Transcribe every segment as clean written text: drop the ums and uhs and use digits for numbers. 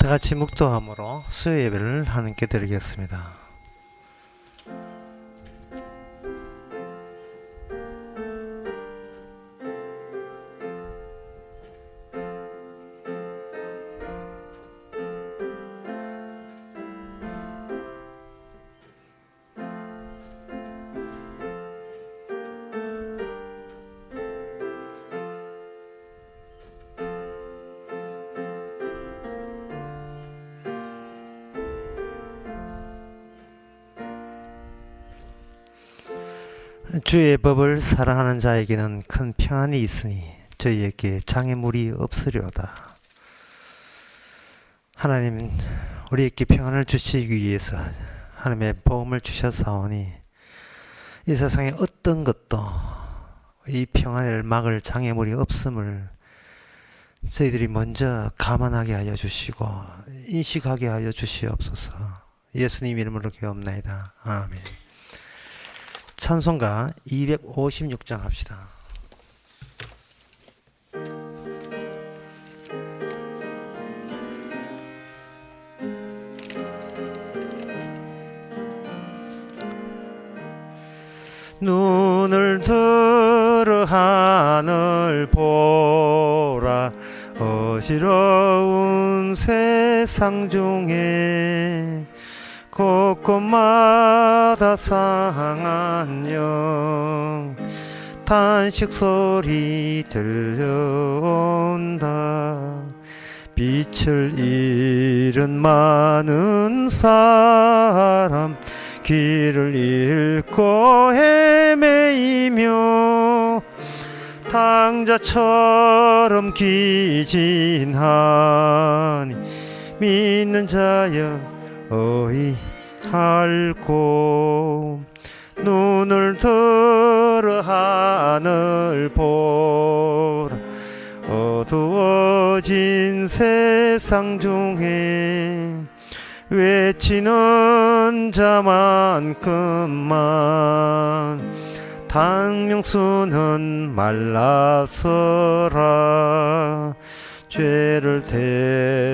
다 같이 묵도함으로 수요 예배를 하나님께 드리겠습니다. 주의 법을 사랑하는 자에게는 큰 평안이 있으니 저희에게 장애물이 없으려다. 하나님, 우리에게 평안을 주시기 위해서 하나님의 복음을 주셨사오니 이 세상에 어떤 것도 이 평안을 막을 장애물이 없음을 저희들이 먼저 감안하게 하여 주시고 인식하게 하여 주시옵소서. 예수님 이름으로 기도합나이다. 아멘. 찬송가 256장 합시다. 눈을 들어 하늘 보라. 어지러운 세상 중에 곳곳마다 상한 영 탄식 소리 들려온다. 빛을 잃은 많은 사람 길을 잃고 헤매이며 탕자처럼 기진하니 믿는 자여 어이할고 눈을 들어 하늘 보라. 어두워진 세상 중에 외치는 자만큼만 당명수는 말라서라. 죄를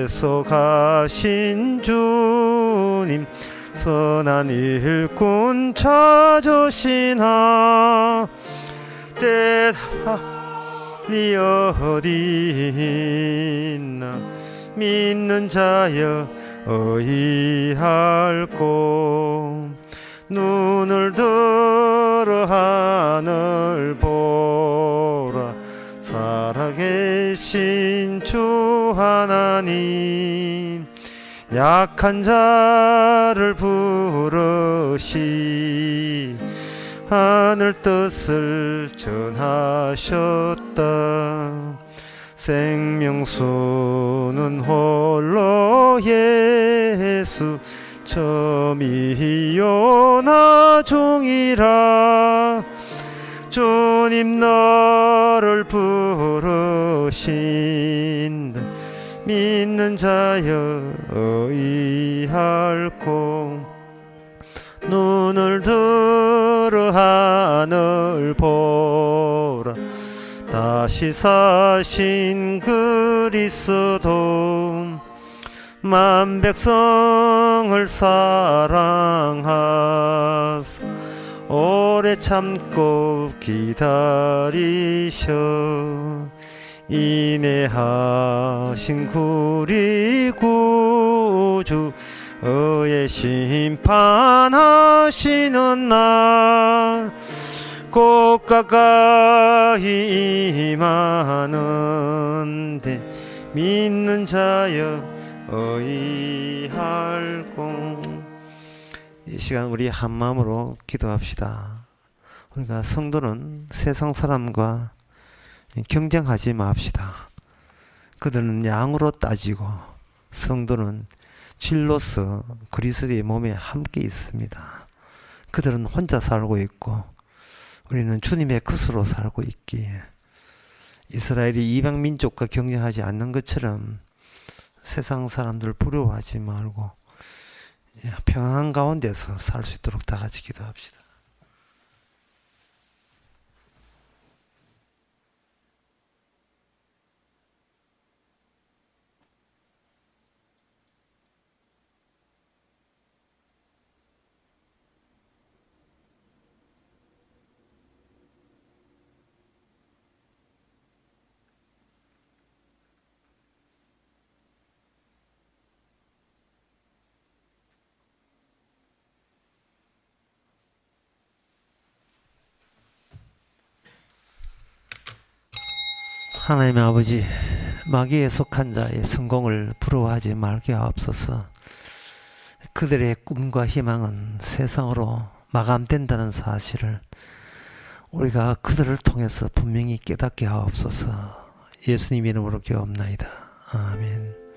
대속하신 주님 선한 일꾼 찾으시나. 대답이 어디 있나. 믿는 자여 어이할고 눈을 들어 하늘 보라. 살아계신 주 하나님 약한 자를 부르시 하늘 뜻을 전하셨다. 생명수는 홀로 예수 점이요 나중이라. 주님 너를 부르신다. 믿는 자여 어이할고 눈을 들어 하늘 보라. 다시 사신 그리스도 만 백성을 사랑하사 오래 참고 기다리셔 인내하신 구리 구주 의의 심판하시는 날 곧 가까이 임하는데 믿는 자여 어이할고. 이 시간 우리 한마음으로 기도합시다. 우리가 성도는 세상 사람과 경쟁하지 맙시다. 그들은 양으로 따지고 성도는 질로서 그리스도의 몸에 함께 있습니다. 그들은 혼자 살고 있고 우리는 주님의 것으로 살고 있기에 이스라엘이 이방 민족과 경쟁하지 않는 것처럼 세상 사람들 부러워하지 말고 평안한 가운데서 살 수 있도록 다 같이 기도합시다. 하나님의 아버지, 마귀에 속한 자의 성공을 부러워하지 말게 하옵소서. 그들의 꿈과 희망은 세상으로 마감된다는 사실을 우리가 그들을 통해서 분명히 깨닫게 하옵소서. 예수님 이름으로 기도합나이다. 아멘.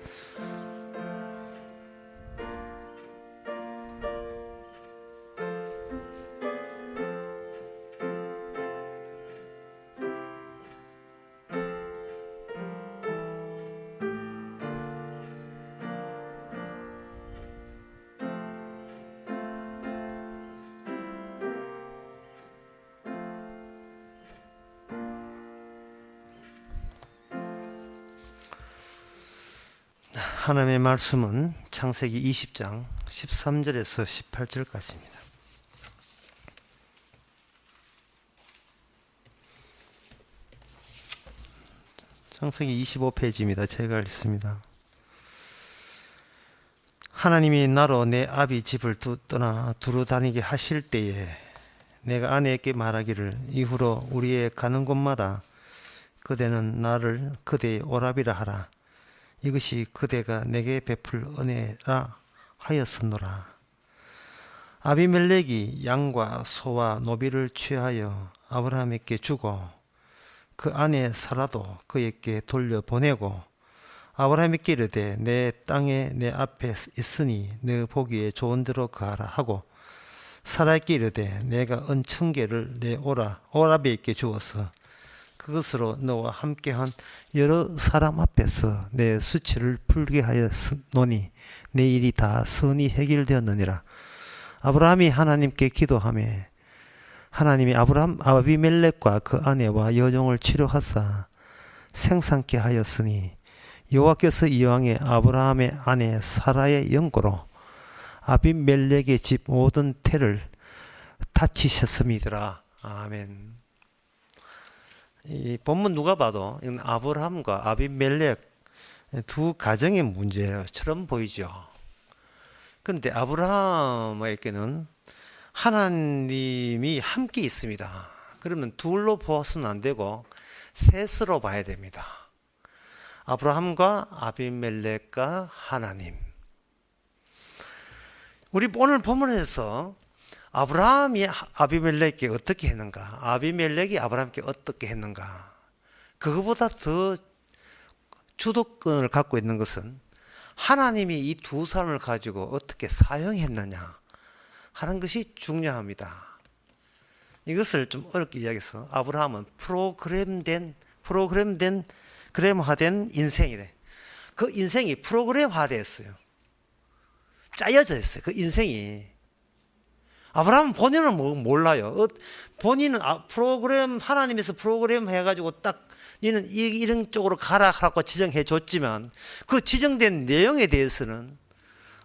하나님의 말씀은 창세기 20장 13절에서 18절까지입니다. 창세기 25페이지입니다. 제가 읽습니다. 하나님이 나로 내 아비 집을 떠나 두루 다니게 하실 때에 내가 아내에게 말하기를 이후로 우리의 가는 곳마다 그대는 나를 그대의 오라비라 하라. 이것이 그대가 내게 베풀 은혜라 하였었노라. 아비멜렉이 양과 소와 노비를 취하여 아브라함에게 주고 그 아내 사라도 그에게 돌려보내고 아브라함에게 이르되 내 땅에 내 앞에 있으니 너 보기에 좋은 대로 가라 하고 사라에게 이르되 내가 은천계를 내 오라비에게 주어서 그것으로 너와 함께한 여러 사람 앞에서 내 수치를 풀게 하였노니 내 일이 다 선히 해결되었느니라. 아브라함이 하나님께 기도하며 하나님이 아비멜렉과 그 아내와 여종을 치료하사 생산케 하였으니 여호와께서 이왕에 아브라함의 아내 사라의 영고로 아비멜렉의 집 모든 태를 다치셨음이더라. 아멘. 이 본문 누가 봐도 이건 아브라함과 아비멜렉 두 가정의 문제처럼 보이죠. 그런데 아브라함에게는 하나님이 함께 있습니다. 그러면 둘로 보아서는 안 되고 셋으로 봐야 됩니다. 아브라함과 아비멜렉과 하나님. 우리 오늘 본문에서 아브라함이 아비멜렉에게 어떻게 했는가? 아비멜렉이 아브라함께 어떻게 했는가? 그거보다 더 주도권을 갖고 있는 것은 하나님이 이 두 사람을 가지고 어떻게 사용했느냐 하는 것이 중요합니다. 이것을 좀 어렵게 이야기해서 아브라함은 프로그램화된 인생이래. 그 인생이 프로그램화되었어요. 짜여져 있어요. 그 인생이. 아브라함은 본인은 몰라요. 본인은 하나님에서 프로그램 해가지고 딱 너는 이런 쪽으로 가라 하고 지정해 줬지만 그 지정된 내용에 대해서는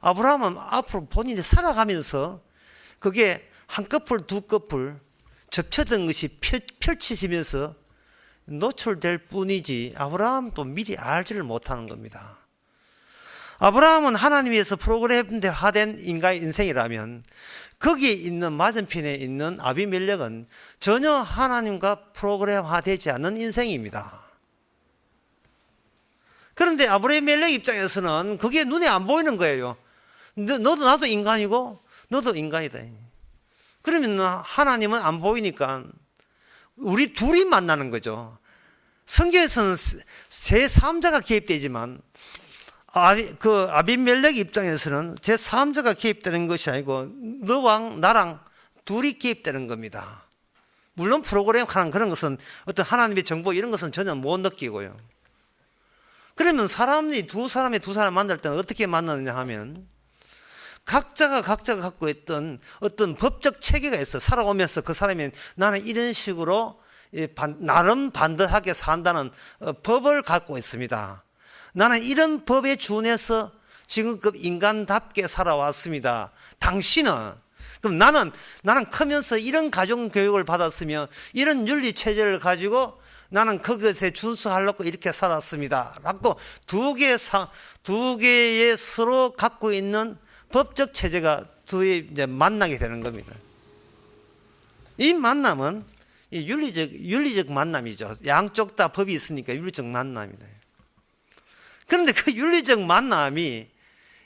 아브라함은 앞으로 본인이 살아가면서 그게 한꺼풀 두꺼풀 접쳐든 것이 펼치지면서 노출될 뿐이지 아브라함도 미리 알지를 못하는 겁니다. 아브라함은 하나님에서 프로그램화된 인간의 인생이라면 거기에 있는 맞은편에 있는 아비멜렉은 전혀 하나님과 프로그램화되지 않는 인생입니다. 그런데 아비멜렉 입장에서는 그게 눈에 안 보이는 거예요. 너도 나도 인간이고 너도 인간이다. 그러면 하나님은 안 보이니까 우리 둘이 만나는 거죠. 성경에서는 제3자가 개입되지만 아비멜렉 입장에서는 제3자가 개입되는 것이 아니고 너랑 나랑 둘이 개입되는 겁니다. 물론 프로그램하는 그런 것은 어떤 하나님의 정보 이런 것은 전혀 못 느끼고요. 그러면 두 사람이 만날 때는 어떻게 만나느냐 하면 각자가 갖고 있던 어떤 법적 체계가 있어요. 살아오면서 그 사람이 나는 이런 식으로 나름 반듯하게 산다는 법을 갖고 있습니다. 나는 이런 법에 준해서 지금껏 인간답게 살아왔습니다. 당신은 그럼 나는 크면서 이런 가정 교육을 받았으며 이런 윤리 체제를 가지고 나는 그것에 준수하려고 이렇게 살았습니다. 라고 두 개의 서로 갖고 있는 법적 체제가 둘이 이제 만나게 되는 겁니다. 이 만남은 이 윤리적 만남이죠. 양쪽 다 법이 있으니까 윤리적 만남이다. 그런데 그 윤리적 만남이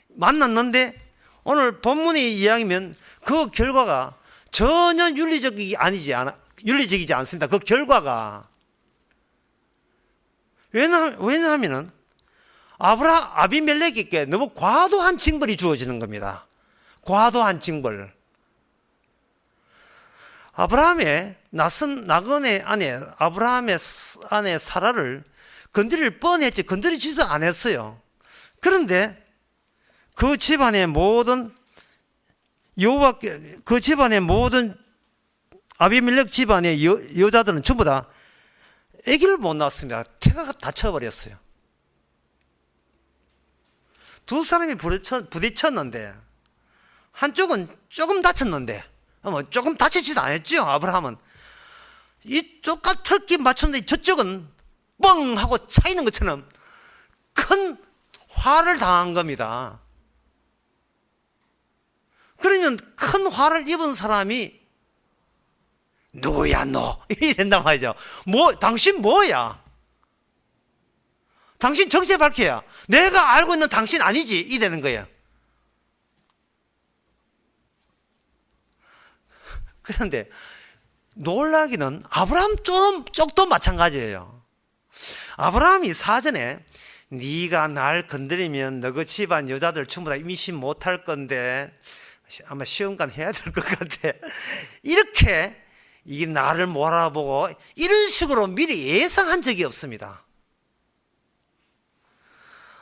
만났는데 오늘 본문의 이야기면 그 결과가 전혀 윤리적이지 않습니다. 그 결과가. 왜냐하면은 아비멜렉에게 너무 과도한 징벌이 주어지는 겁니다. 과도한 징벌. 아브라함의 낯선 나그네 아브라함의 아내 사라를 건드릴 뻔했지 건드리지도 않았어요. 그런데 그 집안의 모든 아비멜렉 집안의 여자들은 전부 다 아기를 못 낳았습니다. 태가 다쳐버렸어요. 두 사람이 부딪혔는데 한쪽은 조금 다쳤는데 조금 다치지도 않았죠. 아브라함은 이 똑같이 맞췄는데 저쪽은 뻥 하고 차이는 것처럼 큰 화를 당한 겁니다. 그러면 큰 화를 입은 사람이 누구야 너? 이래 된단 말이죠. 당신 뭐야? 당신 정체 밝혀야. 내가 알고 있는 당신 아니지. 이 되는 거예요. 그런데 놀라기는 아브라함 쪽도 마찬가지예요. 아브라함이 사전에 네가 날 건드리면 너그 집안 여자들 전부 다 임신 못할 건데 아마 시험관 해야 될 것 같아. 이렇게 이 나를 몰아보고 이런 식으로 미리 예상한 적이 없습니다.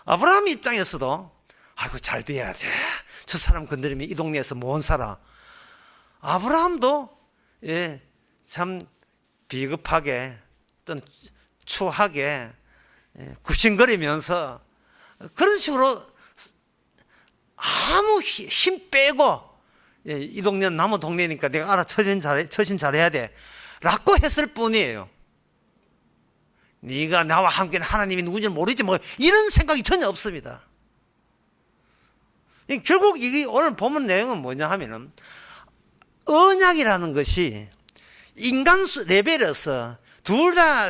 아브라함 입장에서도 아이고 잘 비해야 돼. 저 사람 건드리면 이 동네에서 못 살아. 아브라함도 참 비겁하게 또는 추하게 굽신거리면서 그런 식으로 아무 힘 빼고 이 동네는 나무 동네니까 내가 알아 처신 잘해야 돼 라고 했을 뿐이에요. 네가 나와 함께 하나님이 누군지 모르지 뭐 이런 생각이 전혀 없습니다. 결국 이게 오늘 본문 내용은 뭐냐 하면은 언약이라는 것이 인간 레벨에서 둘 다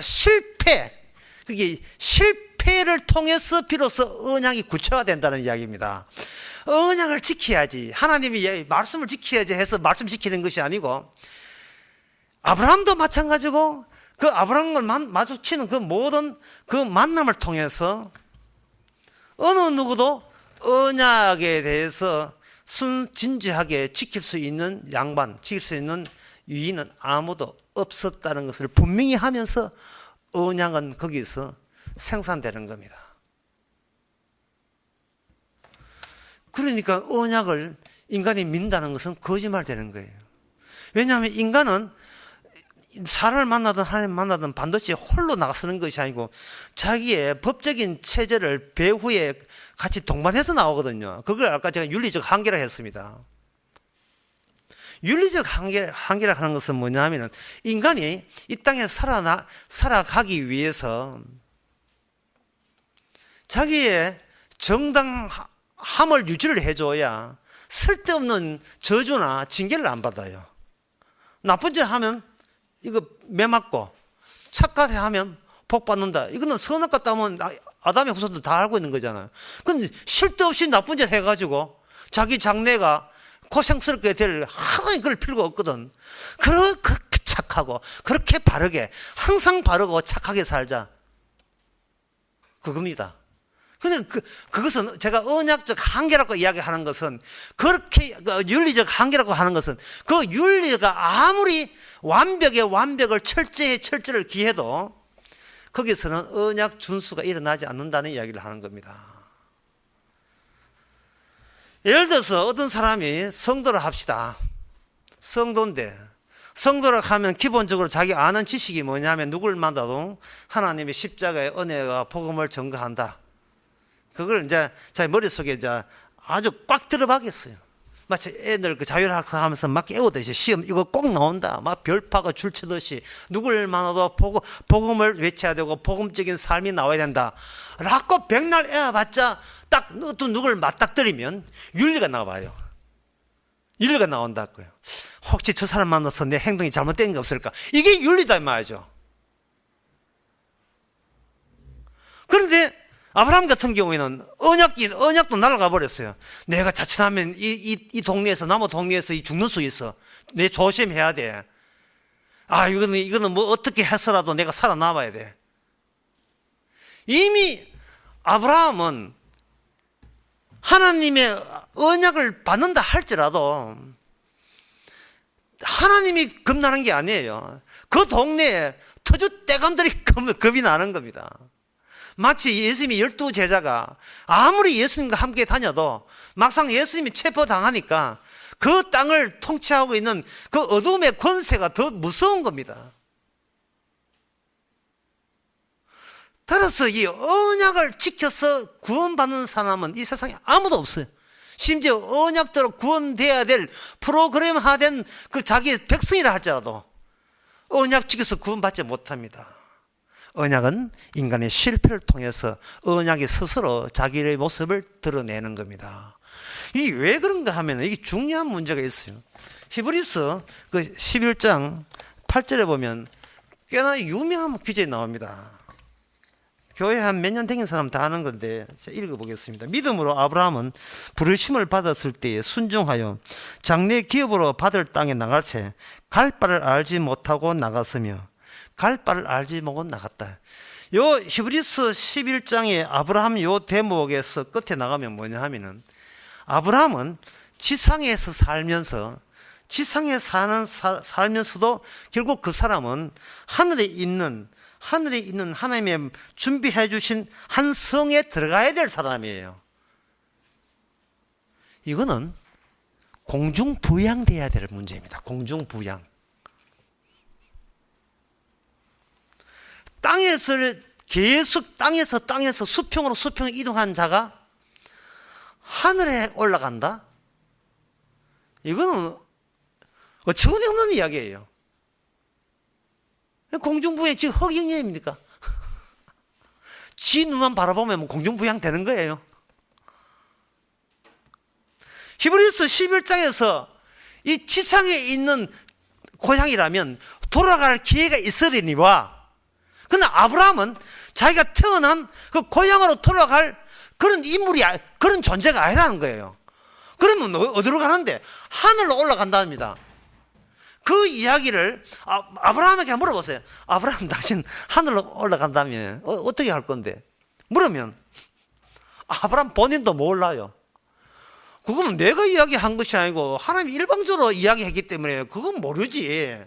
그게 실패를 통해서 비로소 언약이 구체화된다는 이야기입니다. 언약을 지켜야지, 하나님이 말씀을 지켜야지 해서 말씀 지키는 것이 아니고, 아브라함도 마찬가지고 그 아브라함을 마주치는 그 모든 그 만남을 통해서 어느 누구도 언약에 대해서 진지하게 지킬 수 있는 지킬 수 있는 유인은 아무도 없었다는 것을 분명히 하면서 언약은 거기서 생산되는 겁니다. 그러니까 언약을 인간이 민다는 것은 거짓말 되는 거예요. 왜냐하면 인간은 사람을 만나든 하나님 만나든 반드시 홀로 나서는 것이 아니고 자기의 법적인 체제를 배후에 같이 동반해서 나오거든요. 그걸 아까 제가 윤리적 한계라 했습니다. 윤리적 한계라 하는 것은 뭐냐 하면 인간이 이 땅에 살아가기 위해서 자기의 정당함을 유지를 해줘야 쓸데없는 저주나 징계를 안 받아요. 나쁜 짓 하면 이거 매 맞고 착하게 하면 복 받는다. 이거는 선악과 따면 아담의 후손들 다 알고 있는 거잖아요. 근데 쉴 데 없이 나쁜 짓 해가지고 자기 장래가 고생스럽게 될 하나님 그럴 필요가 없거든. 그렇게 착하고 그렇게 바르게 항상 바르고 착하게 살자. 그겁니다. 근데 그것은 제가 언약적 한계라고 이야기하는 것은 그렇게 윤리적 한계라고 하는 것은 그 윤리가 아무리 완벽을 철저를 기해도 거기서는 언약 준수가 일어나지 않는다는 이야기를 하는 겁니다. 예를 들어서 어떤 사람이 성도를 합시다. 성도인데 성도를 하면 기본적으로 자기 아는 지식이 뭐냐면 누구를 만나도 하나님의 십자가의 은혜와 복음을 전가한다. 그걸 이제 자기 머릿속에 이제 아주 꽉 들어박겠어요. 마치 애들 그 자율학습 하면서 막 깨우듯이 시험 이거 꼭 나온다. 막 별파가 줄치듯이 누구를 만나도 복음을 외쳐야 되고 복음적인 삶이 나와야 된다. 라고 백날 애와봤자 딱 또 누구를 맞닥뜨리면 윤리가 나와요. 윤리가 나온다고요. 혹시 저 사람 만나서 내 행동이 잘못된 게 없을까? 이게 윤리다 이 말이죠. 그런데 아브라함 같은 경우에는 언약도 날아가 버렸어요. 내가 자칫하면 이 동네에서, 나무 동네에서 이 죽는 수 있어. 내 조심해야 돼. 아, 이거는 뭐 어떻게 해서라도 내가 살아남아야 돼. 이미 아브라함은 하나님의 언약을 받는다 할지라도 하나님이 겁나는 게 아니에요. 그 동네에 터줏대감들이 겁이 나는 겁니다. 마치 예수님이 12제자가 아무리 예수님과 함께 다녀도 막상 예수님이 체포당하니까 그 땅을 통치하고 있는 그 어둠의 권세가 더 무서운 겁니다. 따라서 이 언약을 지켜서 구원받는 사람은 이 세상에 아무도 없어요. 심지어 언약대로 구원돼야 될 프로그램화된 그 자기 백성이라 할지라도 언약 지켜서 구원받지 못합니다. 언약은 인간의 실패를 통해서 언약이 스스로 자기의 모습을 드러내는 겁니다. 이게 왜 그런가 하면 이게 중요한 문제가 있어요. 히브리서 그 11장 8절에 보면 꽤나 유명한 규정이 나옵니다. 교회 한 몇 년 된 사람 다 아는 건데 읽어보겠습니다. 믿음으로 아브라함은 부르심을 받았을 때에 순종하여 장래 기업으로 받을 땅에 나갈 때 갈 바를 알지 못하고 나갔으며 갈 바를 알지 못하고 나갔다. 요 히브리서 11장의 아브라함 요 대목에서 끝에 나가면 뭐냐 하면은 아브라함은 지상에서 살면서도 결국 그 사람은 하늘에 있는 하나님의 준비해 주신 한 성에 들어가야 될 사람이에요. 이거는 공중부양돼야 될 문제입니다. 공중부양. 땅에서 수평으로 이동한 자가 하늘에 올라간다? 이거는 어처구니 없는 이야기예요. 공중부양 지금 허경영입니까? 지 눈만 바라보면 공중부양 되는 거예요. 히브리서 11장에서 이 지상에 있는 고향이라면 돌아갈 기회가 있으려니와, 그러나 아브라함은 자기가 태어난 그 고향으로 돌아갈 그런 인물이, 그런 존재가 아니라는 거예요. 그러면 어디로 가는데? 하늘로 올라간답니다. 그 이야기를 아브라함에게 물어보세요. 아브라함, 당신 하늘로 올라간다면 어떻게 할 건데? 물으면 아브라함 본인도 몰라요. 그거는 내가 이야기한 것이 아니고 하나님이 일방적으로 이야기했기 때문에 그건 모르지.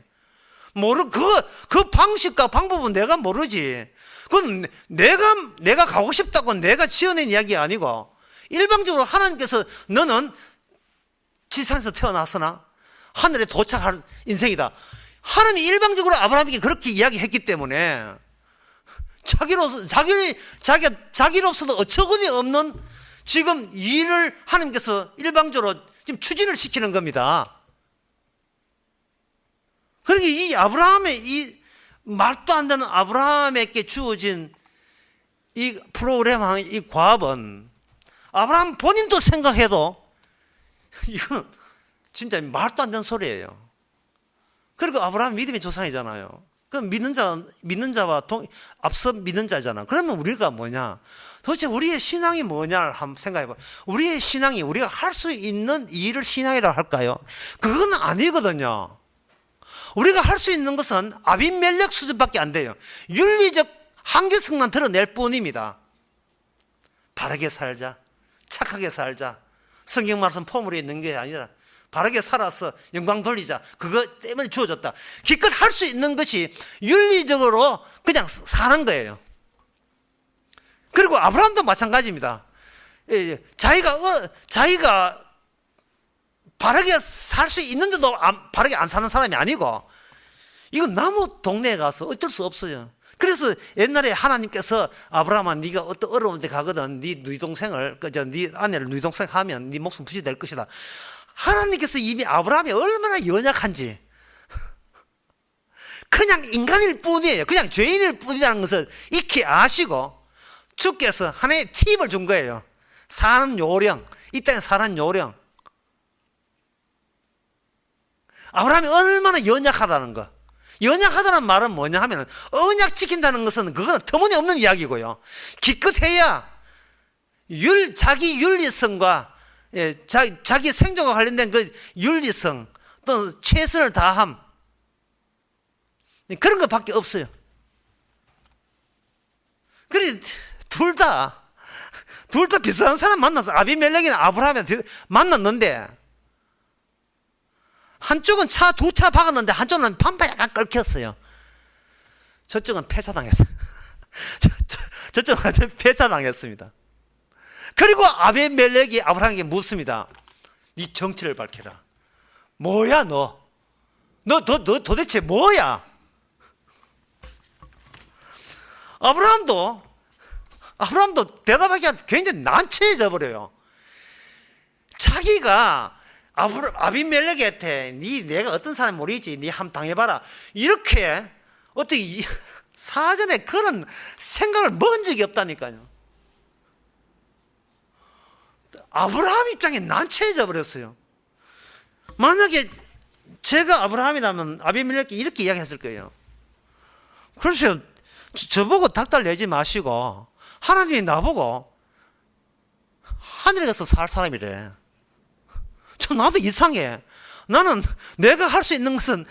그 방식과 방법은 내가 모르지. 그건 내가 가고 싶다고 내가 지어낸 이야기가 아니고 일방적으로 하나님께서 너는 지상에서 태어났으나 하늘에 도착할 인생이다. 하나님이 일방적으로 아브라함에게 그렇게 이야기했기 때문에 자기로서도 어처구니 없는 지금 일을 하나님께서 일방적으로 지금 추진을 시키는 겁니다. 그러니까 이 아브라함의 이 말도 안 되는 아브라함에게 주어진 이 프로그램, 이 과업은 아브라함 본인도 생각해도 이건 진짜 말도 안 되는 소리예요. 그리고 아브라함 믿음의 조상이잖아요. 그럼 믿는 자와 앞서 믿는 자잖아. 그러면 우리가 뭐냐? 도대체 우리의 신앙이 뭐냐를 한번 생각해봐. 우리의 신앙이 우리가 할 수 있는 일을 신앙이라고 할까요? 그건 아니거든요. 우리가 할 수 있는 것은 아비멜렉 수준밖에 안 돼요. 윤리적 한계성만 드러낼 뿐입니다. 바르게 살자, 착하게 살자, 성경 말씀 포물에 있는 게 아니라 바르게 살아서 영광 돌리자. 그거 때문에 주어졌다. 기껏 할 수 있는 것이 윤리적으로 그냥 사는 거예요. 그리고 아브라함도 마찬가지입니다. 자기가 바르게 살 수 있는데도 바르게 안 사는 사람이 아니고, 이건 나무 동네에 가서 어쩔 수 없어요. 그래서 옛날에 하나님께서 아브라함아, 네가 어떤 어려운 데 가거든 네 누이동생을, 네 아내를 누이동생 하면 네 목숨 부지될 것이다. 하나님께서 이미 아브라함이 얼마나 연약한지, 그냥 인간일 뿐이에요. 그냥 죄인일 뿐이라는 것을 익히 아시고 주께서 하나의 팁을 준 거예요. 사는 요령, 이 땅에 사는 요령. 아브라함이 얼마나 연약하다는 거. 연약하다는 말은 뭐냐 하면 언약 지킨다는 것은 그거는 터무니없는 이야기고요. 기껏해야 자기 윤리성과 자기 생존과 관련된 그 윤리성 또는 최선을 다함 그런 것밖에 없어요. 그래 둘 다 비슷한 사람 만나서 아비멜렉이나 아브라함이 만났는데 한쪽은 두 차 박았는데 한쪽은 반파 약간 끓겼어요. 저쪽은 폐차당했어요. 저쪽은 폐차당했습니다. 그리고 아비멜렉이 아브라함에게 묻습니다. 네 정체를 밝혀라. 뭐야 너 도대체 뭐야? 아브라함도 대답하기가 굉장히 난처해져 버려요. 자기가 아비멜렉한테 내가 어떤 사람인지 모르겠지, 네 한번 당해봐라, 이렇게 어떻게 사전에 그런 생각을 먹은 적이 없다니까요. 아브라함 입장에 난처해져 버렸어요. 만약에 제가 아브라함이라면 아비멜렉이 이렇게 이야기했을 거예요. 그래서 저보고 닥달 내지 마시고 하나님이 나보고 하늘에 가서 살 사람이래. 나도 이상해. 나는 내가 할 수 있는 것은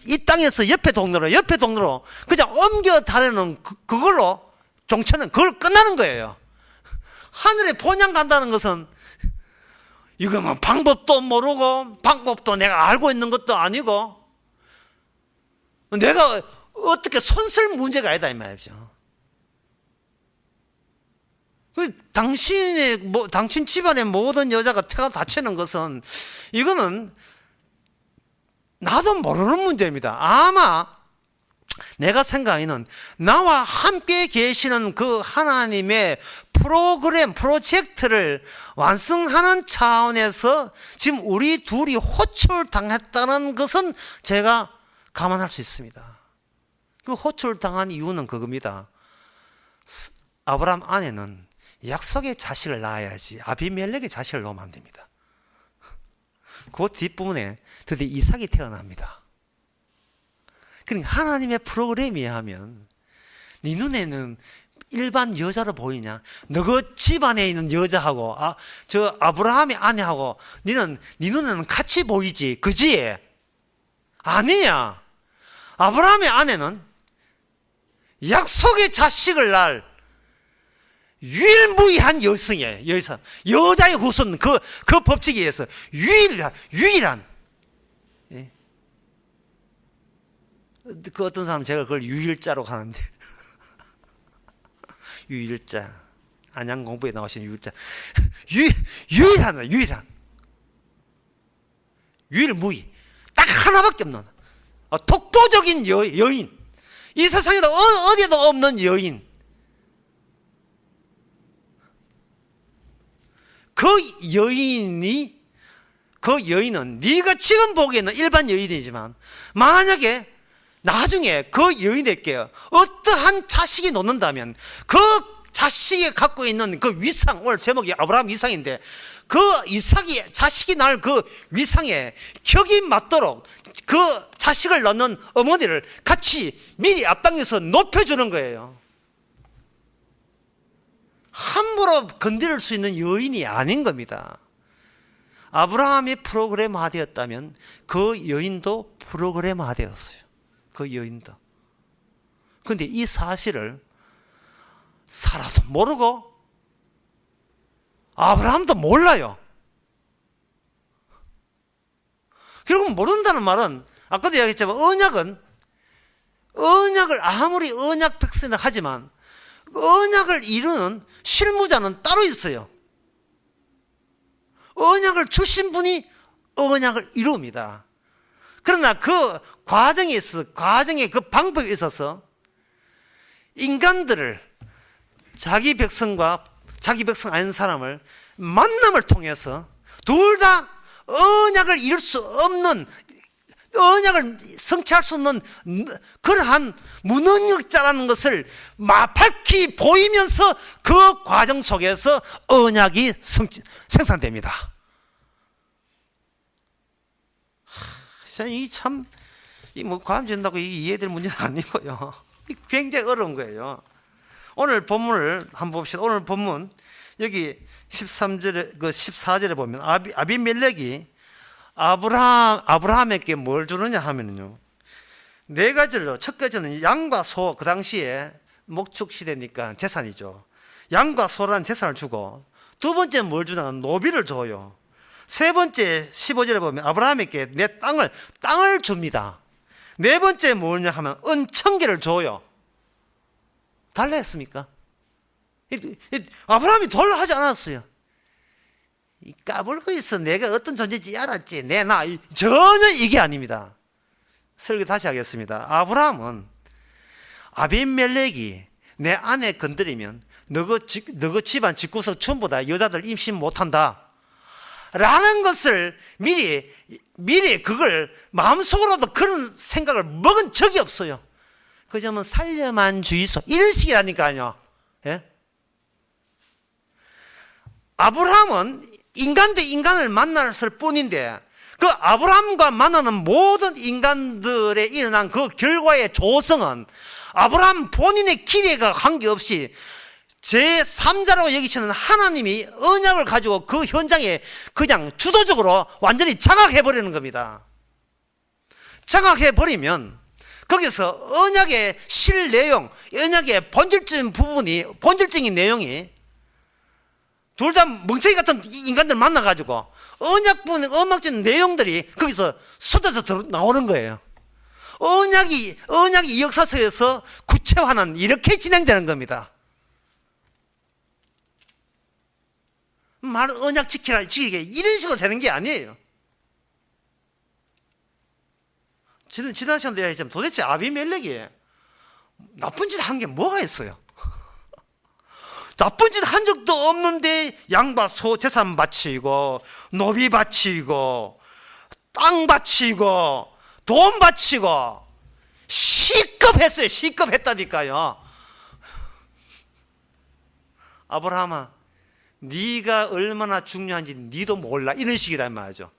이 땅에서 옆에 동네로 그냥 옮겨 다니는 그걸로 종처는 그걸 끝나는 거예요. 하늘에 본향 간다는 것은 이거 뭐 방법도 모르고 방법도 내가 알고 있는 것도 아니고 내가 어떻게 손쓸 문제가 아니다 이 말이죠. 당신 집안의 모든 여자가 태가 다치는 것은 이거는 나도 모르는 문제입니다. 아마 내가 생각에는 나와 함께 계시는 그 하나님의 프로젝트를 완성하는 차원에서 지금 우리 둘이 호출당했다는 것은 제가 감안할 수 있습니다. 그 호출당한 이유는 그겁니다. 아브라함 아내는 약속의 자식을 낳아야지 아비멜렉의 자식을 낳으면 안 됩니다. 그 뒷부분에 드디어 이삭이 태어납니다. 그러니까 하나님의 프로그램에 의하면 네 눈에는 일반 여자로 보이냐? 너 그 집안에 있는 여자하고 저 아브라함의 아내하고 네 눈에는 같이 보이지, 그지? 아니야. 아브라함의 아내는 약속의 자식을 낳을 유일무이한 여성이에요. 여자의 후손 그 법칙에 의해서 유일한. 예. 그 어떤 사람 제가 그걸 유일자로 가는데 유일자 안양 공부에 나오신 유일자 유일무이 딱 하나밖에 없는 독보적인 여인, 이 세상에도 어디에도 없는 여인. 그 여인은 네가 지금 보기에는 일반 여인이지만 만약에 나중에 그 여인에게 어떠한 자식이 놓는다면 그 자식이 갖고 있는 그 위상, 오늘 제목이 아브라함 위상인데 그 이삭이 자식이 낳을 그 위상에 격이 맞도록 그 자식을 낳는 어머니를 같이 미리 앞당겨서 높여주는 거예요. 함부로 건드릴 수 있는 여인이 아닌 겁니다. 아브라함이 프로그램화되었다면 그 여인도 프로그램화되었어요. 그 여인도. 그런데 이 사실을 사라도 모르고 아브라함도 몰라요. 결국 모른다는 말은 아까도 이야기했지만 언약을 아무리 언약 백성이라 하지만 언약을 이루는 실무자는 따로 있어요. 언약을 주신 분이 언약을 이룹니다. 그러나 그 과정에 그 방법에 있어서 인간들을 자기 백성과 자기 백성 아닌 사람을 만남을 통해서 둘 다 언약을 이룰 수 없는, 언약을 성취할 수 없는 그러한 무능력자라는 것을 밝히 보이면서 그 과정 속에서 언약이 생산됩니다. 이뭐 과àm 진다고 이해될 문제는 아니고요. 굉장히 어려운 거예요. 오늘 본문을 한번 봅시다. 오늘 본문 여기 13절에 그 14절에 보면 아비멜렉이 아브라함에게 뭘 주느냐 하면요. 네 가지로, 첫 가지는 양과 소, 그 당시에 목축 시대니까 재산이죠. 양과 소라는 재산을 주고, 두 번째 뭘 주냐면 노비를 줘요. 세 번째 15절에 보면 아브라함에게 내 땅을 줍니다. 네 번째 뭐냐 하면 은천개를 줘요. 달라 했습니까? 아브라함이 돌라 하지 않았어요. 까불고 있어. 내가 어떤 존재인지 알았지. 전혀 이게 아닙니다. 설교 다시 하겠습니다. 아브라함은 아비멜렉이 내 아내 건드리면 너거 집안 집구석 전부 다 여자들 임신 못한다 라는 것을 미리 그걸 마음속으로도 그런 생각을 먹은 적이 없어요. 그 점은 살려만 주의소 이런 식이라니까요. 예? 아브라함은 인간 대 인간을 만났을 뿐인데 그 아브라함과 만나는 모든 인간들에 일어난 그 결과의 조성은 아브라함 본인의 기대가 관계없이 제3자라고 여기시는 하나님이 언약을 가지고 그 현장에 그냥 주도적으로 완전히 장악해버리는 겁니다. 장악해버리면 거기서 언약의 실 내용, 언약의 본질적인 내용이 둘 다 멍청이 같은 인간들 만나가지고 언약적인 내용들이 거기서 쏟아져 나오는 거예요. 언약이 이 역사서에서 구체화는 이렇게 진행되는 겁니다. 언약 지키게 이런 식으로 되는 게 아니에요. 지난 시간에 얘기했지만 도대체 아비멜렉이 나쁜 짓 한 게 뭐가 있어요? 나쁜 짓 한 적도 없는데 양과 소 재산 바치고 노비 바치고 땅 바치고 돈 바치고 시급했어요. 시급했다니까요. 아브라함아, 네가 얼마나 중요한지 네도 몰라 이런 식이란 말이죠.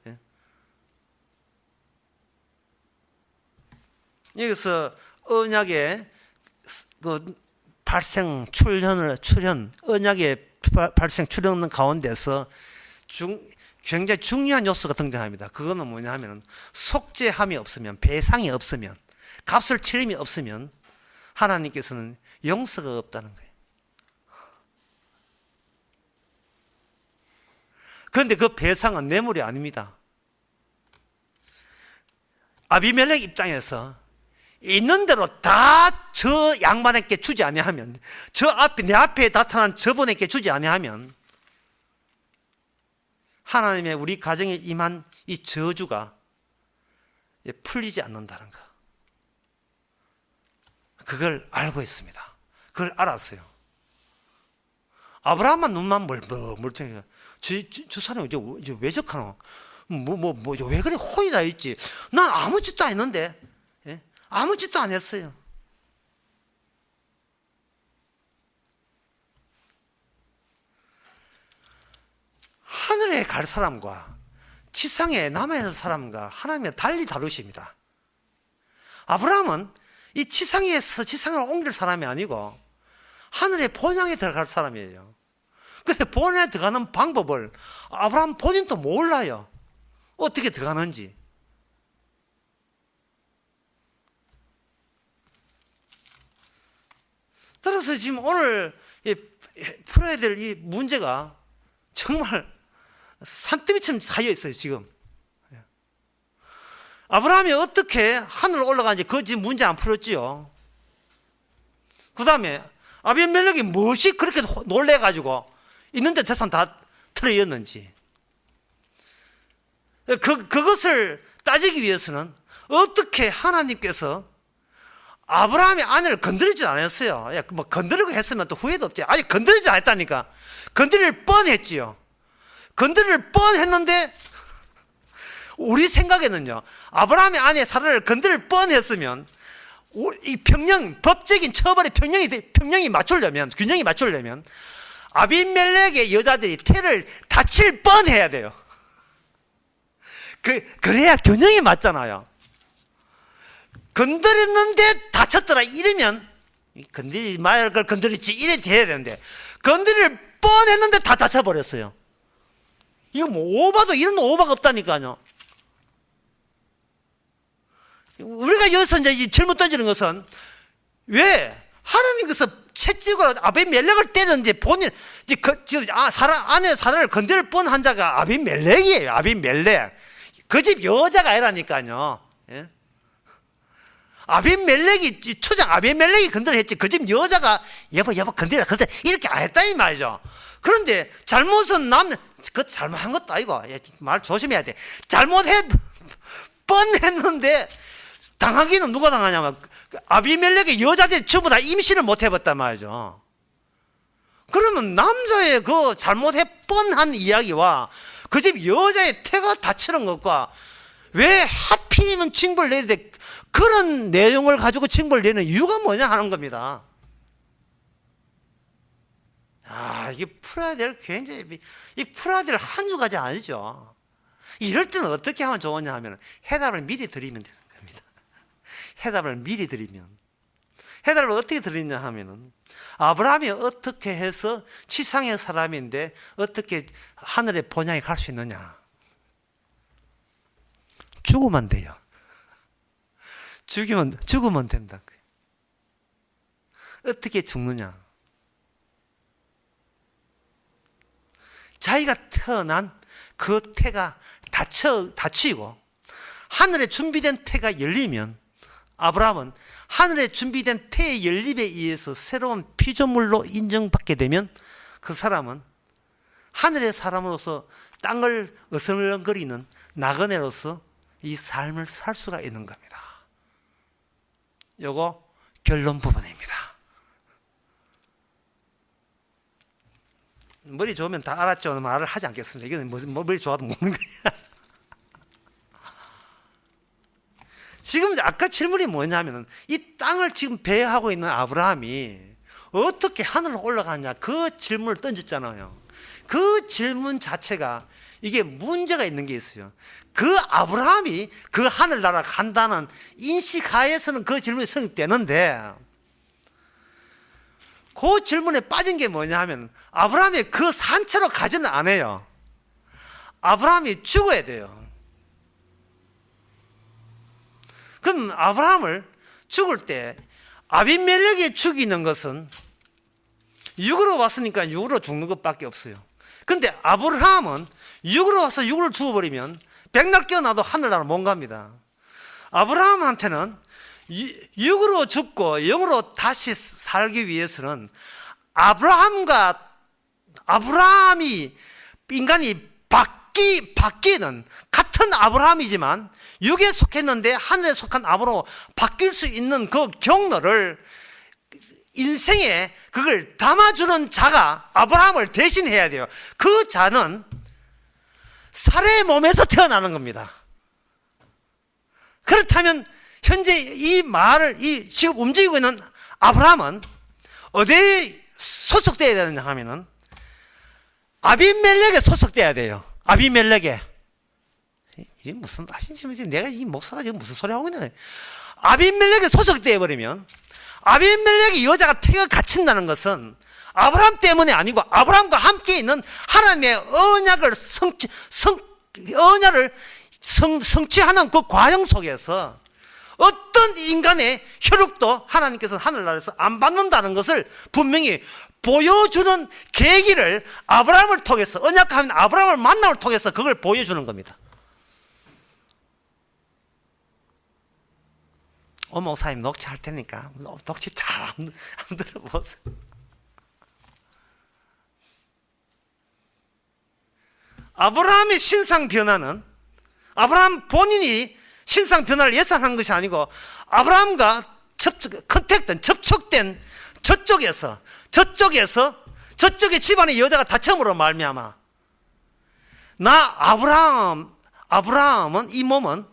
여기서 언약의 그 발생 언약의 발생 출현하는 가운데서 굉장히 중요한 요소가 등장합니다. 그거는 뭐냐 하면 속죄함이 없으면, 배상이 없으면, 값을 치름이 없으면 하나님께서는 용서가 없다는 거예요. 그런데 그 배상은 뇌물이 아닙니다. 아비멜렉 입장에서 있는 대로 다 저 양반에게 주지 아니하면, 내 앞에 나타난 저분에게 주지 아니하면 하나님의 우리 가정에 임한 이 저주가 풀리지 않는다는 거. 그걸 알고 있습니다. 그걸 알았어요. 아브라함만 눈만 멀쩡해. 저 사람이 이제 왜 저카노? 왜 그래? 혼이 나 있지. 난 아무 짓도 안 했는데. 예? 아무 짓도 안 했어요. 하늘에 갈 사람과 지상에 남아있는 사람과 하나님은 달리 다루십니다. 아브라함은 이 지상에서 지상을 옮길 사람이 아니고 하늘의 본향에 들어갈 사람이에요. 근데 본향에 들어가는 방법을 아브라함 본인도 몰라요. 어떻게 들어가는지. 따라서 지금 오늘 풀어야 될 이 문제가 정말 산더미처럼 쌓여 있어요, 지금. 아브라함이 어떻게 하늘로 올라가는지 그 지금 문제 안 풀었지요. 그 다음에 아비멜렉이 무엇이 그렇게 놀래가지고 있는데 재산 다 틀어였는지. 그것을 따지기 위해서는 어떻게 하나님께서 아브라함의 아내를 건드리지 않았어요. 뭐 건드리고 했으면 또 후회도 없지. 아니, 건드리지 않았다니까. 건드릴 뻔했지요. 건드릴 뻔했는데 우리 생각에는요, 아브라함의 아내 사라를 건드릴 뻔했으면 이 법적인 처벌의 균형이 맞추려면 아비멜렉의 여자들이 태를 다칠 뻔해야 돼요. 그래야 균형이 맞잖아요. 건드렸는데 다쳤더라 이러면 건드리지 말걸 걸 건드렸지 이래 돼야 되는데 건드릴 뻔했는데 다 다쳐버렸어요. 이거 뭐 오바도 이런 오바가 없다니까요. 우리가 여기서 이제 질문 던지는 것은 왜 하나님께서 채찍으로 아비멜렉을 때렸는지 본인 아내 사라를 건드릴 뻔한 자가 아비멜렉이에요. 아비멜렉 그 집 여자가 아니라니까요. 예? 아비멜렉이 추장 아비멜렉이 건드려 했지 그 집 여자가 여보 건드려 이렇게 안 했다 이 말이죠. 그런데 잘못은 그 잘못한 것도 아니고 말 조심해야 돼. 잘못해 뻔했는데 당하기는 누가 당하냐면 아비멜렉의 여자들이 전부 다 임신을 못 해봤단 말이죠. 그러면 남자의 그 잘못해 뻔한 이야기와 그 집 여자의 태가 다치는 것과 왜 하필이면 징벌을 내야 돼? 그런 내용을 가지고 징벌을 내는 이유가 뭐냐 하는 겁니다. 이게 풀어야 될 굉장히 풀어야 될 한두 가지 아니죠. 이럴 때는 어떻게 하면 좋으냐 하면 해답을 미리 드리면 되는 겁니다. 해답을 미리 드리면 해답을 어떻게 드리냐 하면은 아브라함이 어떻게 해서 지상의 사람인데 어떻게 하늘의 본향에 갈 수 있느냐? 죽으면 돼요. 죽으면 된다. 어떻게 죽느냐? 자기가 태어난 그 태가 닫히고 하늘에 준비된 태가 열리면 아브라함은 하늘에 준비된 태의 열림에 의해서 새로운 피조물로 인정받게 되면 그 사람은 하늘의 사람으로서 땅을 어슬렁거리는 나그네로서 이 삶을 살 수가 있는 겁니다. 요거 결론 부분입니다. 머리 좋으면 다 알았죠? 말을 하지 않겠습니다. 이거는 무슨 머리 좋아도 먹는 거야. 지금 아까 질문이 뭐냐면 이 땅을 지금 배회하고 있는 아브라함이 어떻게 하늘로 올라가냐 그 질문을 던졌잖아요. 그 질문 자체가 이게 문제가 있는 게 있어요. 그 아브라함이 그 하늘나라 간다는 인식하에서는 그 질문이 성립되는데 그 질문에 빠진 게 뭐냐 하면 아브라함이 그 산채로 가지는 않아요. 아브라함이 죽어야 돼요. 그럼 아브라함을 죽을 때 아비멜렉이 죽이는 것은 육으로 왔으니까 육으로 죽는 것밖에 없어요. 근데 아브라함은 육으로 와서 육을 죽어버리면 백날 깨어나도 하늘나라 못 갑니다. 아브라함한테는 육으로 죽고 영으로 다시 살기 위해서는 아브라함이 인간이 바뀌는 같은 아브라함이지만 육에 속했는데 하늘에 속한 아브라함으로 바뀔 수 있는 그 경로를 인생에 그걸 담아주는 자가 아브라함을 대신해야 돼요. 그 자는 사례의 몸에서 태어나는 겁니다. 그렇다면 현재 이 말을 지금 움직이고 있는 아브라함은 어디에 소속되어야 되느냐 하면은 아비멜렉에 소속되어야 돼요. 아비멜렉에. 이게 무슨 아신심이지? 내가 이 목사가 지금 무슨 소리 하고 있냐? 아비멜렉에 소속되어 버리면 아비멜렉의 여자가 태가 갇힌다는 것은 아브라함 때문에 아니고 아브라함과 함께 있는 하나님의 언약을 성취하는 그 과정 속에서 어떤 인간의 혈육도 하나님께서 하늘나라에서 안 받는다는 것을 분명히 보여주는 계기를 아브라함을 통해서 언약하면 아브라함을 만남을 통해서 그걸 보여주는 겁니다. 목사님 녹취할 테니까 녹취 잘 안 들어보세요. 아브라함의 신상 변화는 아브라함 본인이 신상 변화를 예상한 것이 아니고 아브라함과 접촉된 저쪽의 집안의 여자가 다툼으로 말미암아 아브라함은 이 몸은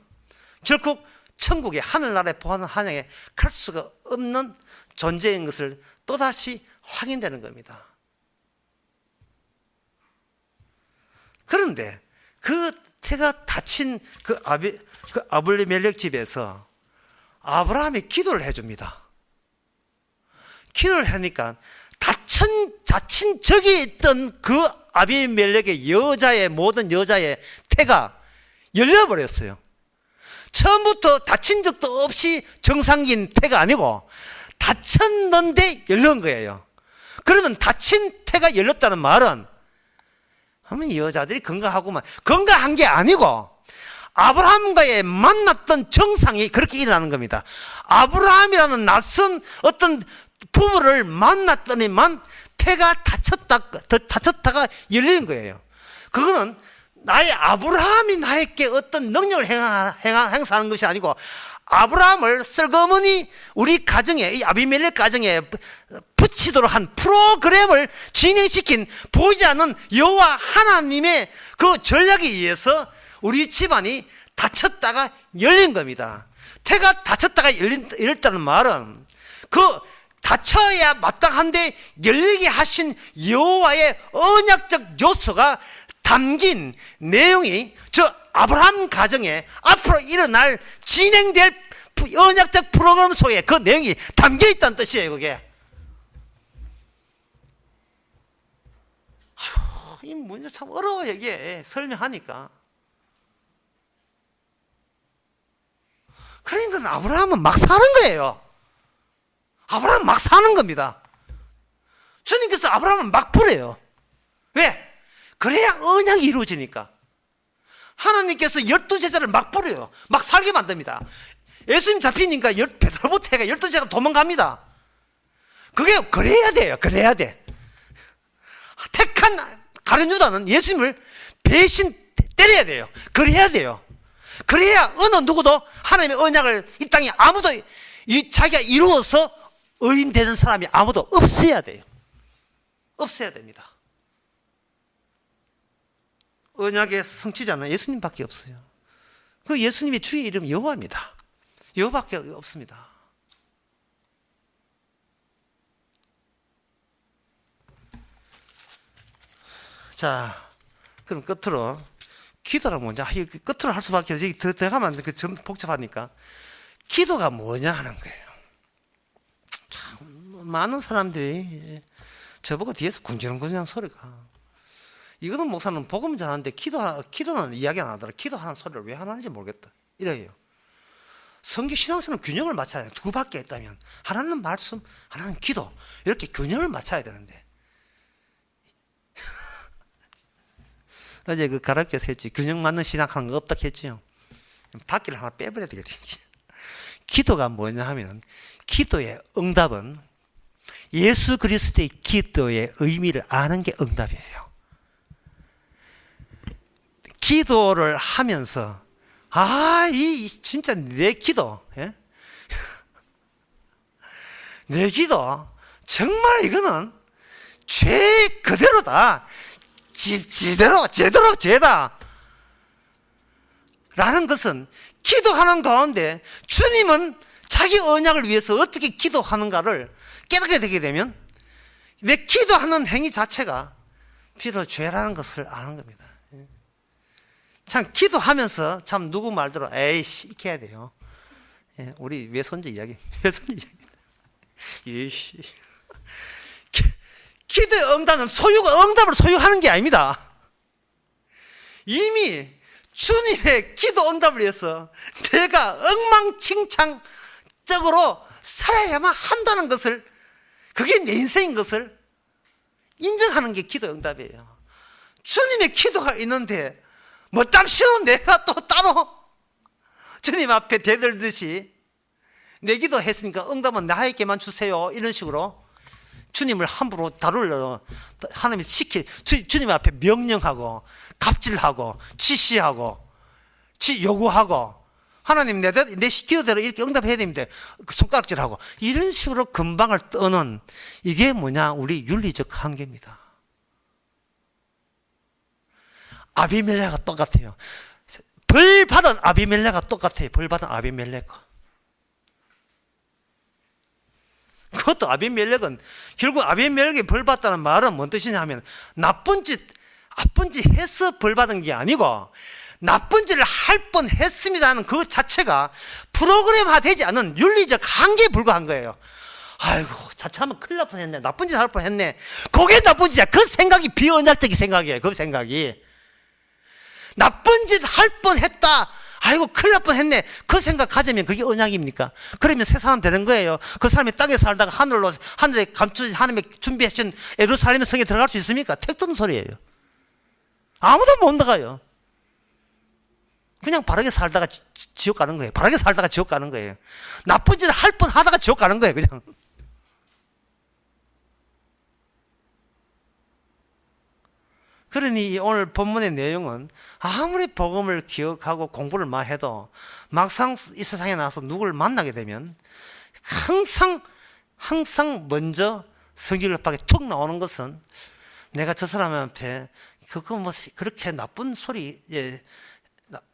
결국 천국의 하늘나라의 보하는 한양에 갈 수가 없는 존재인 것을 또다시 확인되는 겁니다. 그런데 그 태가 다친 그 아비멜렉 집에서 아브라함이 기도를 해줍니다. 기도를 하니까 다친 적이 있던 그 아비멜렉의 모든 여자의 태가 열려버렸어요. 처음부터 다친 적도 없이 정상인 태가 아니고 다쳤는데 열린 거예요. 그러면 다친 태가 열렸다는 말은 여자들이 건강한 게 아니고 아브라함과의 만났던 정상이 그렇게 일어나는 겁니다. 아브라함이라는 낯선 어떤 부부를 만났더니만 태가 다쳤다가 열리는 거예요. 그거는 아브라함이 나에게 어떤 능력을 행사하는 것이 아니고 아브라함을 슬그머니 우리 가정에, 이 아비멜렉 가정에 붙이도록 한 프로그램을 진행시킨 보이지 않는 여호와 하나님의 그 전략에 의해서 우리 집안이 다쳤다가 열린 겁니다. 태가 다쳤다가 열렸다는 말은 그 다쳐야 마땅한데 열리게 하신 여호와의 언약적 요소가 담긴 내용이 저 아브라함 가정에 앞으로 일어날 진행될 언약적 프로그램 속에 그 내용이 담겨 있다는 뜻이에요. 그게 이 문제 참 어려워요. 이게 설명하니까. 그러니까 아브라함은 막 사는 거예요. 아브라함은 막 사는 겁니다. 주님께서 아브라함은 막 부려요. 왜? 그래야 언약이 이루어지니까. 하나님께서 12제자를 막 부려요. 막 살게 만듭니다. 예수님 잡히니까 베드로부터가 12제자가 도망갑니다. 그게 그래야 돼요. 그래야 돼. 택한 가룟 유다는 예수님을 배신 때려야 돼요. 그래야 돼요. 그래야 어느 누구도 하나님의 언약을 이 땅에 아무도 자기가 이루어서 의인 되는 사람이 아무도 없어야 돼요. 없어야 됩니다. 언약의 성취자는 예수님밖에 없어요. 그 예수님의 주의 이름이 여호와입니다. 여호와밖에 없습니다. 자, 그럼 끝으로 기도란 뭐냐? 끝으로 할 수밖에 없어요. 더 들어가면 좀 복잡하니까. 기도가 뭐냐 하는 거예요. 참 많은 사람들이 저보고 뒤에서 군지렁군지렁 소리가, 이거는 목사는 복음 잘하는데 기도는 이야기 안 하더라. 기도하는 소리를 왜 하는지 모르겠다. 이래요. 성경 신앙생활은 균형을 맞춰야 돼요. 두 밖에 있다면 하나는 말씀, 하나는 기도, 이렇게 균형을 맞춰야 되는데 어제 그 가르쳐서 했지. 균형 맞는 신학하는 거 없다 했지요. 바퀴를 하나 빼버려야 되겠지. 기도가 뭐냐 하면, 기도의 응답은 예수 그리스도의 기도의 의미를 아는 게 응답이에요. 기도를 하면서 진짜 내 기도, 예? 내 기도 정말 이거는 죄 그대로다. 제대로 죄다 라는 것은, 기도하는 가운데 주님은 자기 언약을 위해서 어떻게 기도하는가를 깨닫게 되게 되면 내 기도하는 행위 자체가 비로 죄라는 것을 아는 겁니다. 참 기도하면서 참 누구 말대로 에이씨 이렇게 해야 돼요. 우리 외손자 이야기. 예씨. 기도의 응답은 응답을 소유하는 게 아닙니다. 이미 주님의 기도 응답을 위해서 내가 엉망진창적으로 살아야만 한다는 것을, 그게 내 인생인 것을 인정하는 게 기도 응답이에요. 주님의 기도가 있는데 뭐땀시오 내가 또 따로 주님 앞에 대들듯이 내 기도 했으니까 응답은 나에게만 주세요, 이런 식으로 주님을 함부로 다루려 하나님이 주님 앞에 명령하고 갑질하고 지시하고 요구하고, 하나님 내 기도대로 이렇게 응답해야 됩니다, 손가락질하고 이런 식으로 금방을 떠는, 이게 뭐냐? 우리 윤리적 한계입니다. 아비멜렉과 똑같아요. 벌 받은 아비멜렉과 똑같아요. 벌 받은 아비멜렉과. 그것도 아비멜렉은, 결국 아비멜렉이 벌 받다는 말은 뭔 뜻이냐 하면, 나쁜 짓, 나쁜 짓 해서 벌 받은 게 아니고 나쁜 짓을 할 뻔했습니다는 그 자체가 프로그램화 되지 않은 윤리적 한계에 불과한 거예요. 아이고, 자칫하면 큰일 날 뻔했네, 나쁜 짓 할 뻔했네, 그게 나쁜 짓이야. 그 생각이 비언약적인 생각이에요. 그 생각이 나쁜 짓 할 뻔했다, 아이고 큰일 날 뻔했네, 그 생각 가지면 그게 언약입니까? 그러면 새 사람 되는 거예요. 그 사람이 땅에 살다가 하늘에 감추신 하나님의 준비하신 예루살렘 성에 들어갈 수 있습니까? 택도 없는 소리예요. 아무도 못 나가요. 그냥 바르게 살다가 지옥 가는 거예요. 바르게 살다가 지옥 가는 거예요. 나쁜 짓을 할 뻔하다가 지옥 가는 거예요. 그냥. 그러니 오늘 본문의 내용은 아무리 복음을 기억하고 공부를 많이 해도 막상 이 세상에 나와서 누구를 만나게 되면 항상 먼저 성경을 밖에 툭 나오는 것은 내가 저 사람한테 그거 뭐 그렇게 나쁜 소리,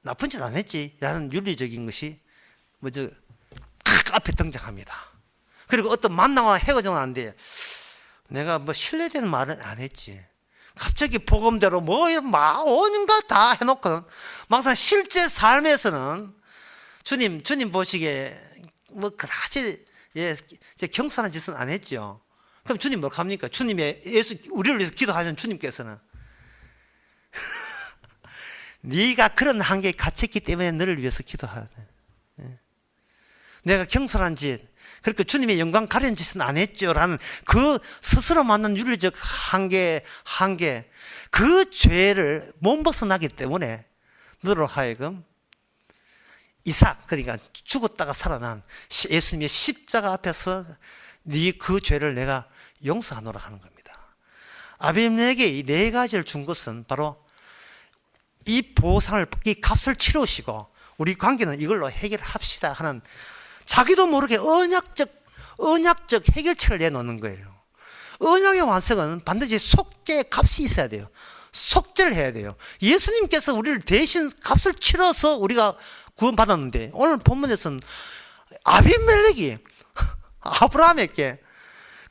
나쁜 짓 안 했지 라는 윤리적인 것이 먼저 앞에 등장합니다. 그리고 어떤 만나와 헤어지면 안 돼. 내가 뭐 신뢰되는 말은 안 했지. 갑자기 복음대로 막 온갖 다 해놓거든. 막상 실제 삶에서는 주님 보시기에 뭐 그다지 경솔한 짓은 안 했죠. 그럼 주님 뭐 합니까? 주님의 우리를 위해서 기도하시는 주님께서는 네가 그런 한계에 갇혔기 때문에 너를 위해서 기도해야 돼. 내가 경솔한 짓, 그렇게 주님의 영광 가리는 짓은 안 했죠 라는 그 스스로 맞는 윤리적 한계, 그 죄를 못 벗어나기 때문에 너로 하여금 이삭, 그러니까 죽었다가 살아난 예수님의 십자가 앞에서 네 그 죄를 내가 용서하노라 하는 겁니다. 아비멜렉에게 이 네 가지를 준 것은 바로 이 보상을, 이 값을 치르시고 우리 관계는 이걸로 해결합시다 하는, 자기도 모르게 언약적 해결책을 내놓는 거예요. 언약의 완성은 반드시 속죄 값이 있어야 돼요. 속죄를 해야 돼요. 예수님께서 우리를 대신 값을 치러서 우리가 구원받았는데, 오늘 본문에서는 아비멜렉이 아브라함에게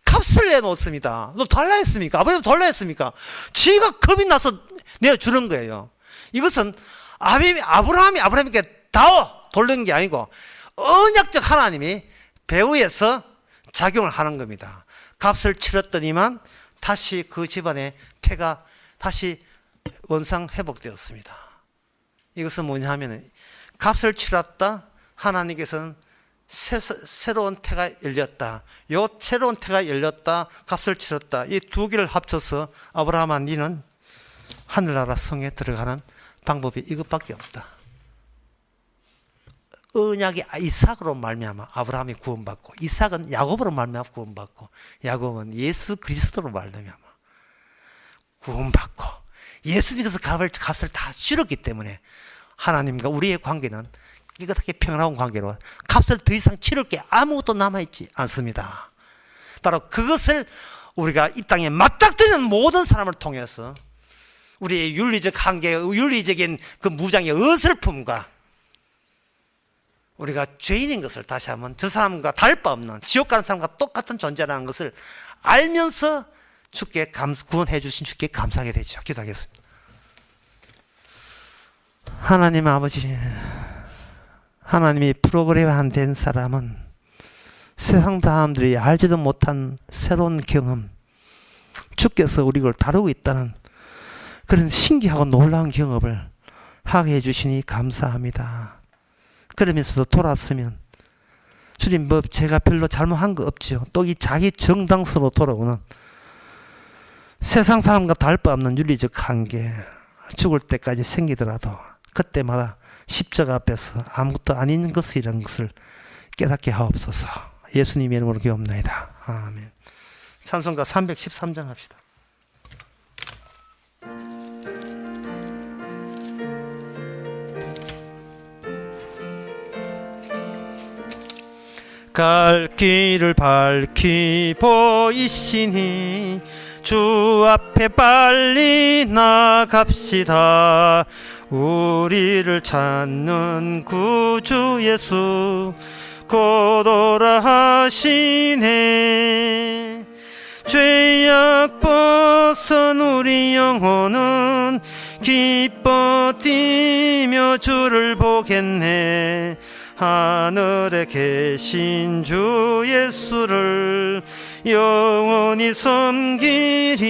값을 내놓습니다. 너 달라 했습니까? 아버님 달라 했습니까? 지가 겁이 나서 내어주는 거예요. 이것은 아브라함에게 다 돌린 게 아니고 언약적 하나님이 배후에서 작용을 하는 겁니다. 값을 치렀더니만 다시 그 집안의 태가 다시 원상 회복되었습니다. 이것은 뭐냐 하면 값을 치렀다, 하나님께서는 새로운 태가 열렸다, 요 새로운 태가 열렸다, 값을 치렀다, 이 두 개를 합쳐서 아브라함아 니는 하늘나라 성에 들어가는 방법이 이것밖에 없다. 언약이 이삭으로 말미암아 아브라함이 구원받고, 이삭은 야곱으로 말미암아 구원받고, 야곱은 예수 그리스도로 말미암아 구원받고, 예수님께서 값을 다 치렀기 때문에 하나님과 우리의 관계는 깨끗하게 평화로운 관계로 값을 더 이상 치를 게 아무것도 남아있지 않습니다. 바로 그것을 우리가 이 땅에 맞닥뜨리는 모든 사람을 통해서 우리의 윤리적 한계, 윤리적인 그 무장의 어설픔과 우리가 죄인인 것을 다시 한번, 저 사람과 다를 바 없는 지옥 가는 사람과 똑같은 존재라는 것을 알면서 주께 구원해 주신 주께 감사하게 되죠. 기도하겠습니다. 하나님 아버지, 하나님이 프로그램화 된 사람은 세상 사람들이 알지도 못한 새로운 경험, 주께서 우리를 다루고 있다는 그런 신기하고 놀라운 경험을 하게 해주시니 감사합니다. 그러면서도 돌아서면 주님 뭐 제가 별로 잘못한 거 없죠. 또 이 자기 정당성으로 돌아오는 세상 사람과 다를 바 없는 윤리적 한계, 죽을 때까지 생기더라도 그때마다 십자가 앞에서 아무것도 아닌 것이라는 것을 깨닫게 하옵소서. 예수님의 이름으로 기도합나이다. 아멘. 찬송가 313장 합시다. 갈 길을 밝히 보이시니 주 앞에 빨리 나갑시다. 우리를 찾는 구주 예수 곧 오라 하시네. 죄악 벗은 우리 영혼은 기뻐 뛰며 주를 보겠네. 하늘에 계신 주 예수를 영원히 섬기리.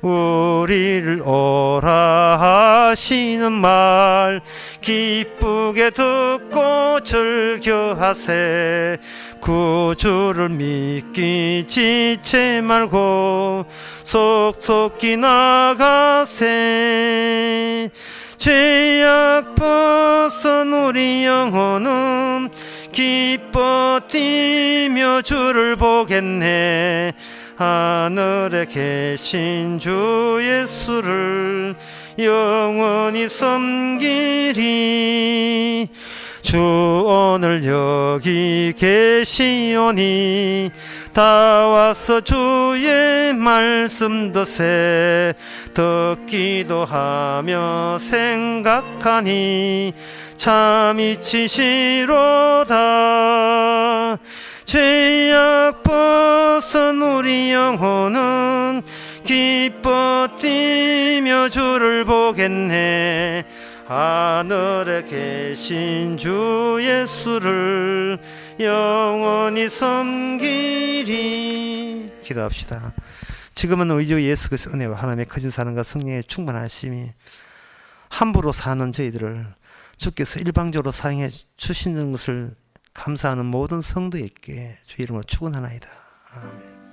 우리를 오라 하시는 말 기쁘게 듣고 즐겨하세. 구주를 믿기 지체 말고 속속히 나가세. 죄악 벗은 우리 영혼은 기뻐 뛰며 주를 보겠네. 하늘에 계신 주 예수를 영원히 섬기리. 주 오늘 여기 계시오니 다 와서 주의 말씀 듣세. 듣기도 하며 생각하니 참 이치시로다. 죄악 벗은 우리 영혼은 기뻐 뛰며 주를 보겠네. 하늘에 계신 주 예수를 영원히 섬기리. 기도합시다. 지금은 우리 주 예수 그리스도의 은혜와 하나님의 커진 사랑과 성령의 충만하심이 함부로 사는 저희들을 주께서 일방적으로 사용해 주시는 것을 감사하는 모든 성도에게 주 이름으로 축원하나이다. 아멘.